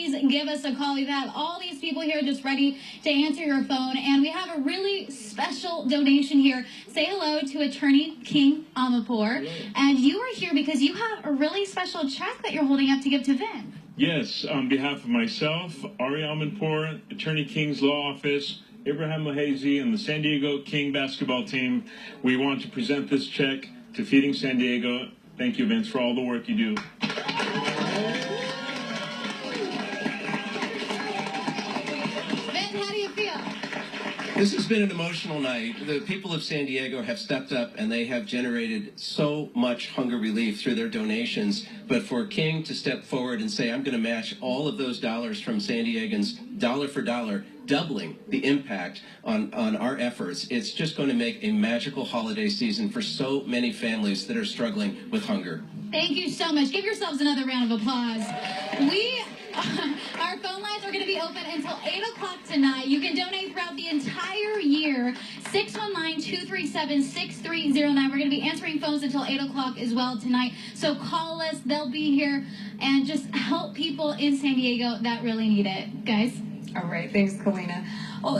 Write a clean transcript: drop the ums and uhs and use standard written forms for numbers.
please give us a call. We've had all these people here just ready to answer your phone, and we have a really special donation here. Say hello to Attorney King Aminpour. And you are here because you have a really special check that you're holding up to give to Vin. Yes, on behalf of myself, Ari Aminpour, Attorney King's Law Office, Abraham Lahazy, and the San Diego King basketball team, we want to present this check to Feeding San Diego. Thank you, Vince, for all the work you do. Vin, how do you feel? This has been an emotional night. The people of San Diego have stepped up and they have generated so much hunger relief through their donations. But for King to step forward and say, I'm going to match all of those dollars from San Diegans dollar for dollar, doubling the impact on our efforts, it's just going to make a magical holiday season for so many families that are struggling with hunger. Thank you so much. Give yourselves another round of applause. Our phone lines are going to be open until 8 o'clock tonight. You can donate throughout the entire year. 619-237-6309. We're going to be answering phones until 8 o'clock as well tonight. So call us. They'll be here. And just help people in San Diego that really need it. Guys? All right. Thanks, Kalina. Well,